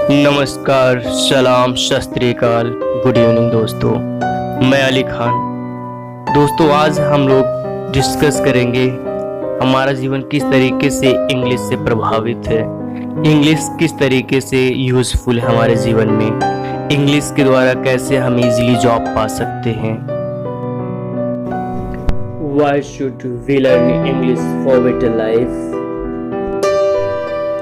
नमस्कार, सलाम, सत श्री अकाल, गुड इवनिंग दोस्तों। मैं अली खान। दोस्तों, आज हम लोग डिस्कस करेंगे हमारा जीवन किस तरीके से इंग्लिश से प्रभावित है, इंग्लिश किस तरीके से यूज़फुल है हमारे जीवन में, इंग्लिश के द्वारा कैसे हम इजीली जॉब पा सकते हैं। Why should we learn English for better life?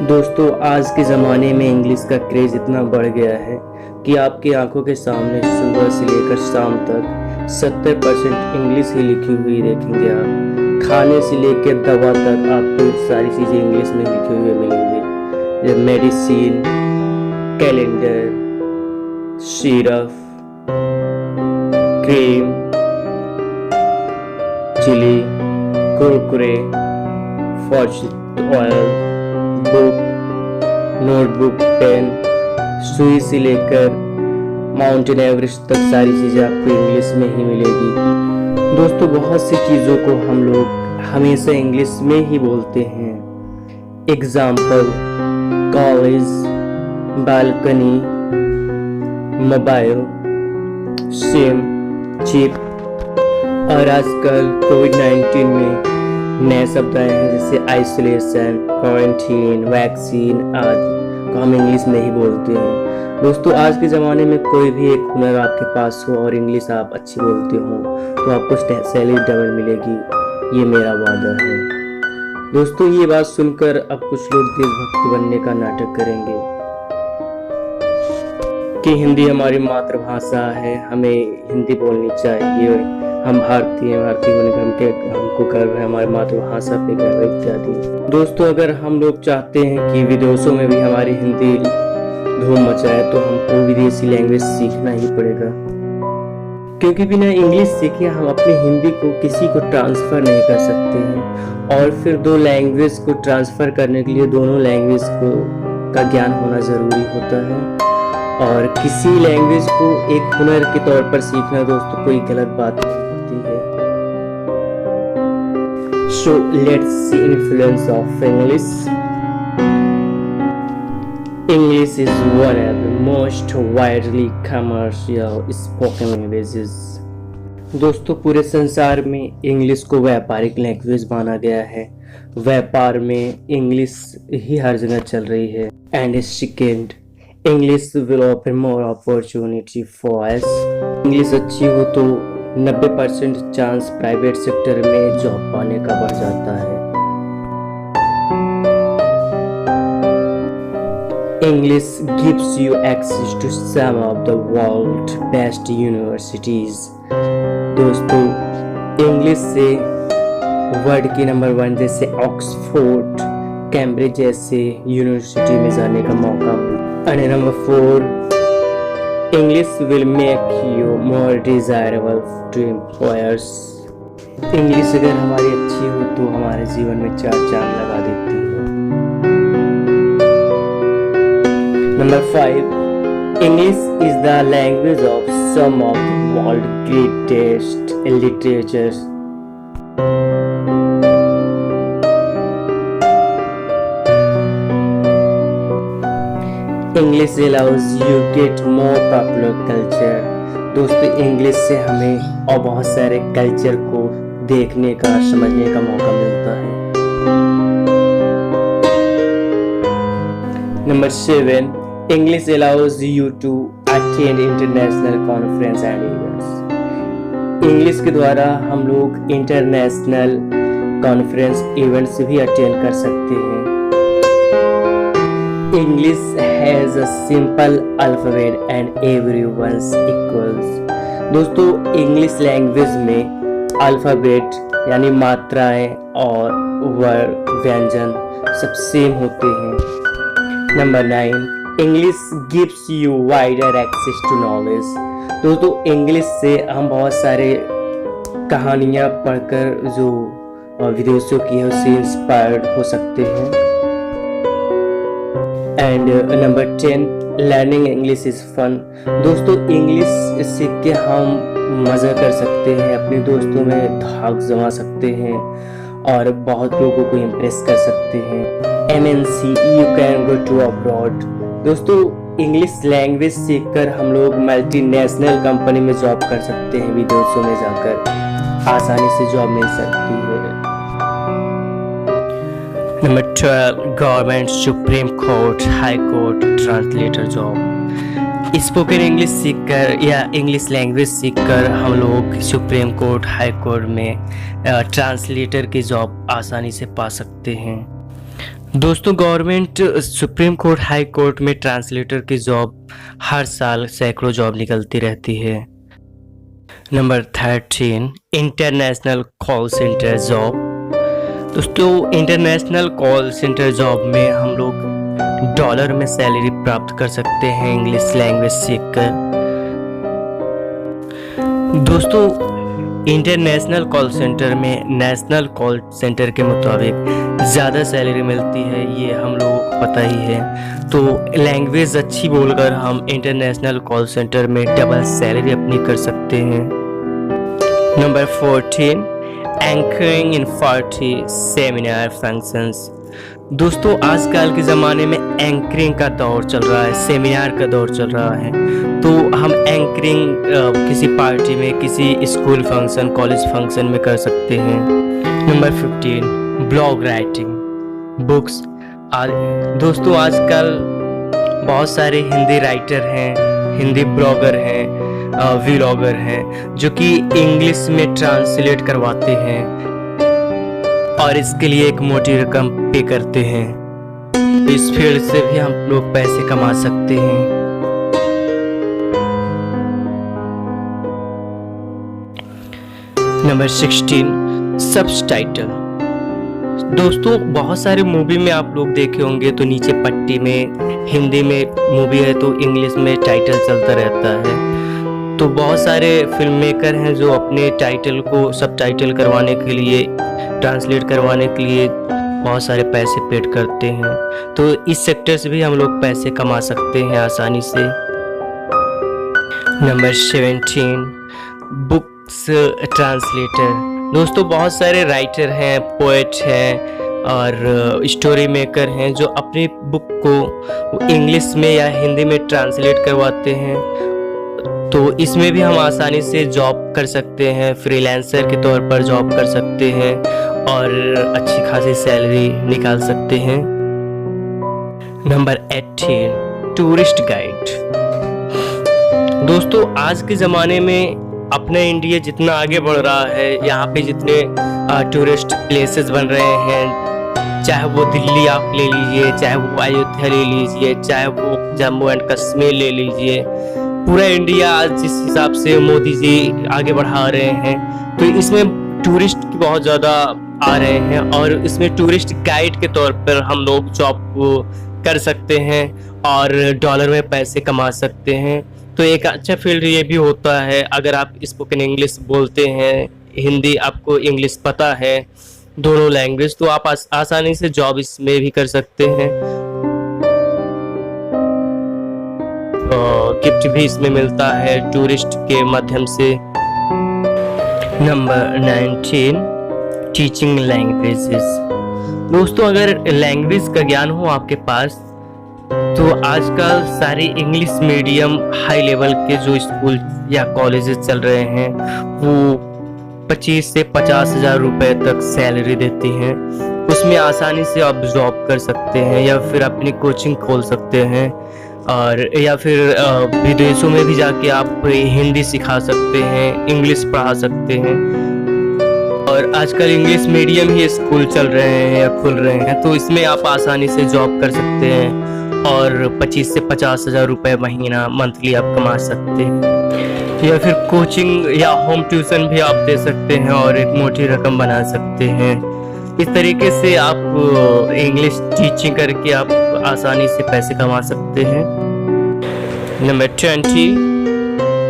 दोस्तों, आज के ज़माने में इंग्लिश का क्रेज़ इतना बढ़ गया है कि आपकी आंखों के सामने सुबह से लेकर शाम तक 70% इंग्लिश ही लिखी हुई देखेंगे आप। खाने से लेकर दवा तक आपको सारी चीज़ें इंग्लिश में लिखे हुए मिलेंगे, जैसे medicine, calendar, syrup, cream, chilli, Kurkure, Fortune oil, book, notebook, pen, सुई से लेकर माउंटेन एवरेस्ट तक सारी चीज़ें आपको इंग्लिश में ही मिलेगी। दोस्तों, बहुत सी चीज़ों को हम लोग हमेशा इंग्लिश में ही बोलते हैं। Example, college, balcony, mobile, SIM, chip, और आजकल कोविड-19 में नए शब्द आए हैं जैसे आइसोलेशन, क्वारंटीन, वैक्सीन आदि को हम इंग्लिश में ही बोलते हैं। दोस्तों, आज के ज़माने में कोई भी एक हुनर आपके पास हो और इंग्लिश आप अच्छी बोलते हो तो आपको सैलरी डबल मिलेगी, ये मेरा वादा है। दोस्तों, ये बात सुनकर अब कुछ लोग देशभक्त बनने का नाटक करेंगे कि हिंदी हमारी मातृभाषा है, हमें हिंदी बोलनी चाहिए, हम भारतीय होने का हमको गर्व है, हमारी मातृभाषा पे गर्व इत्यादि। दोस्तों, अगर हम लोग चाहते हैं कि विदेशों में भी हमारी हिंदी धूम मचाए तो हमको विदेशी लैंग्वेज सीखना ही पड़ेगा, क्योंकि बिना इंग्लिश सीखे हम अपनी हिंदी को किसी को ट्रांसफ़र नहीं कर सकते हैं। और फिर दो लैंग्वेज को ट्रांसफ़र करने के लिए दोनों लैंग्वेज का ज्ञान होना ज़रूरी होता है। और किसी लैंग्वेज को एक हुनर के तौर पर सीखना दोस्तों कोई गलत बात नहीं होती है। So let's see influence of English. English is one of the most widely commercial spoken languages. दोस्तों, पूरे संसार में इंग्लिश को व्यापारिक लैंग्वेज माना गया है। व्यापार में इंग्लिश ही हर जगह चल रही है। And second, English will open more opportunity for us. English अच्छी हो तो 90% चांस प्राइवेट सेक्टर में जॉब पाने का बढ़ जाता है। English gives you access to some of the world best universities. दोस्तों, इंग्लिश से वर्ल्ड की नंबर 1 जैसे ऑक्सफोर्ड, कैम्ब्रिज जैसे यूनिवर्सिटी में जाने का मौका मिलता है। Number 4, English will make you more desirable to employers. English अगर हमारी अच्छी हो तो हमारे जीवन में 4 चांद लगा देती है। Number 5, English is the language of some of the world's greatest literatures. English allows you get more popular culture. दोस्तों, इंग्लिश से हमें और बहुत सारे कल्चर को देखने का, समझने का मौका मिलता है। Number 7, English allows you to attend international conference and events. English के द्वारा हम लोग इंटरनेशनल कॉन्फ्रेंस इवेंट्स भी अटेंड कर सकते हैं। English has a simple alphabet and everyone's equals. दोस्तों, इंग्लिश लैंग्वेज में अल्फ़ाबेट यानी मात्राएं और वर्ड, व्यंजन सब सेम होते हैं। Number 9, English gives you wider access to knowledge. दोस्तों, इंग्लिश से हम बहुत सारे कहानियाँ पढ़कर जो विदेशों की है उससे इंस्पायर्ड हो सकते हैं। And number 10, learning English is fun. दोस्तों, इंग्लिश सीख के हम मज़ा कर सकते हैं, अपने दोस्तों में धाक जमा सकते हैं और बहुत लोगों को इम्प्रेस कर सकते हैं। MNC, you can go to abroad. दोस्तों, इंग्लिश लैंग्वेज सीखकर हम लोग मल्टीनेशनल कंपनी में जॉब कर सकते हैं। विदेशों में जाकर आसानी से जॉब मिल सकती है। Number 12, government supreme court high court translator job. Spoken English सीखकर या इंग्लिश लैंग्वेज सीखकर हम लोग सुप्रीम कोर्ट हाई कोर्ट में ट्रांसलेटर की जॉब आसानी से पा सकते हैं। दोस्तों, government supreme court high court में ट्रांसलेटर की जॉब हर साल सैकड़ों जॉब निकलती रहती है। Number 13, international call centre job. दोस्तों, इंटरनेशनल कॉल सेंटर जॉब में हम लोग डॉलर में सैलरी प्राप्त कर सकते हैं इंग्लिश लैंग्वेज सीखकर। दोस्तों, इंटरनेशनल कॉल सेंटर में नेशनल कॉल सेंटर के मुताबिक ज़्यादा सैलरी मिलती है, ये हम लोगों को पता ही है। तो लैंग्वेज अच्छी बोलकर हम इंटरनेशनल कॉल सेंटर में डबल सैलरी अपनी कर सकते हैं। नंबर 14, एंकरिंग इन पार्टी सेमिनार फंक्शंस। दोस्तों, आजकल के ज़माने में एंकरिंग का दौर चल रहा है, सेमिनार का दौर चल रहा है। तो हम एंकरिंग किसी पार्टी में, किसी स्कूल फंक्शन, कॉलेज फंक्शन में कर सकते हैं। Number 15, blog writing books. दोस्तों, आजकल बहुत सारे हिंदी राइटर हैं, हिंदी ब्लॉगर हैं, व्लॉगर हैं, जो कि इंग्लिश में ट्रांसलेट करवाते हैं और इसके लिए एक मोटी रकम पे करते हैं। तो इस फील्ड से भी हम लोग पैसे कमा सकते हैं। Number 16, subtitle. दोस्तों, बहुत सारे मूवी में आप लोग देखे होंगे तो नीचे पट्टी में हिंदी में मूवी है तो इंग्लिश में टाइटल चलता रहता है। तो बहुत सारे फिल्म मेकर हैं जो अपने टाइटल को सबटाइटल करवाने के लिए, ट्रांसलेट करवाने के लिए बहुत सारे पैसे पेड करते हैं। तो इस सेक्टर से भी हम लोग पैसे कमा सकते हैं आसानी से। Number 17, books translator. दोस्तों, बहुत सारे राइटर हैं, पोएट हैं और स्टोरी मेकर हैं जो अपनी बुक को इंग्लिश में या हिंदी में ट्रांसलेट करवाते हैं। तो इसमें भी हम आसानी से जॉब कर सकते हैं, फ्रीलांसर के तौर पर जॉब कर सकते हैं और अच्छी खासी सैलरी निकाल सकते हैं। Number 18, tourist guide. दोस्तों, आज के ज़माने में अपना इंडिया जितना आगे बढ़ रहा है, यहाँ पे जितने टूरिस्ट प्लेसेस बन रहे हैं, चाहे वो दिल्ली आप ले लीजिए, चाहे वो अयोध्या ले लीजिए, चाहे वो जम्मू एंड कश्मीर ले लीजिए, पूरा इंडिया आज जिस हिसाब से मोदी जी आगे बढ़ा रहे हैं, तो इसमें टूरिस्ट बहुत ज़्यादा आ रहे हैं और इसमें टूरिस्ट गाइड के तौर पर हम लोग जॉब कर सकते हैं और डॉलर में पैसे कमा सकते हैं। तो एक अच्छा फील्ड ये भी होता है, अगर आप स्पोकन इंग्लिश बोलते हैं, हिंदी आपको इंग्लिश पता है, दोनों लैंग्वेज, तो आप आसानी से जॉब इसमें भी कर सकते हैं। गिफ्ट भी इसमें मिलता है टूरिस्ट के माध्यम से। Number 19, teaching languages. दोस्तों, अगर लैंग्वेज का ज्ञान हो आपके पास तो आजकल सारे इंग्लिश मीडियम हाई लेवल के जो स्कूल या कॉलेजेस चल रहे हैं वो 25 से 50 हज़ार रुपए तक सैलरी देती हैं। उसमें आसानी से आप जॉब कर सकते हैं या फिर अपनी कोचिंग खोल सकते हैं और या फिर विदेशों में भी जाके आप हिंदी सिखा सकते हैं, इंग्लिश पढ़ा सकते हैं। और आजकल इंग्लिश मीडियम ही स्कूल चल रहे हैं या खुल रहे हैं, तो इसमें आप आसानी से जॉब कर सकते हैं और 25 से 50 हज़ार रुपये महीना मंथली आप कमा सकते हैं। या फिर कोचिंग या होम ट्यूशन भी आप दे सकते हैं और एक मोटी रकम बना सकते हैं। इस तरीके से आप इंग्लिश टीचिंग करके आप आसानी से पैसे कमा सकते हैं। Number 20,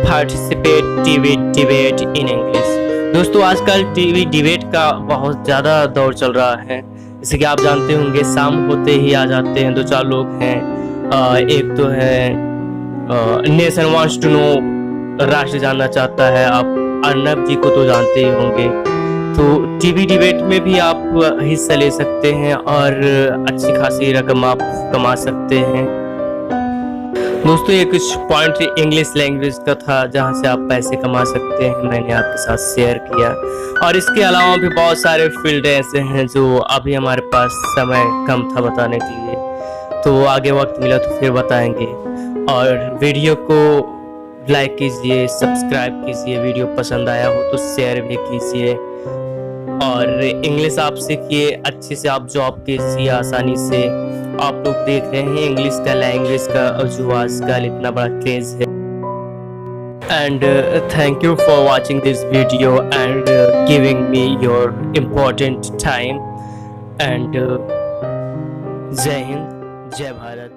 participate TV debate in English. दोस्तों, आजकल टीवी डिबेट का बहुत ज़्यादा दौर चल रहा है। जैसे कि आप जानते होंगे, शाम होते ही आ जाते हैं 2-4 लोग हैं। एक तो है नेशन वांट्स टू नो, राष्ट्र जानना चाहता है, आप अर्नब जी को तो जानते ही होंगे। तो टीवी डिबेट में भी आप हिस्सा ले सकते हैं और अच्छी खासी रकम आप कमा सकते हैं। दोस्तों ये कुछ पॉइंट इंग्लिश लैंग्वेज का था जहाँ से आप पैसे कमा सकते हैं, मैंने आपके साथ शेयर किया। और इसके अलावा भी बहुत सारे फील्ड ऐसे हैं जो अभी हमारे पास समय कम था बताने के लिए, तो आगे वक्त मिला तो फिर बताएंगे। और वीडियो को लाइक कीजिए, सब्सक्राइब कीजिए, वीडियो पसंद आया हो तो शेयर भी कीजिए। और इंग्लिश आप सीखिए, अच्छे से आप जॉब कीजिए आसानी से। आप लोग देख रहे हैं इंग्लिश का लैंग्वेज का जो आजकल इतना बड़ा क्रेज है। And thank you for watching this video and giving me your important time. And जय हिंद, जय भारत।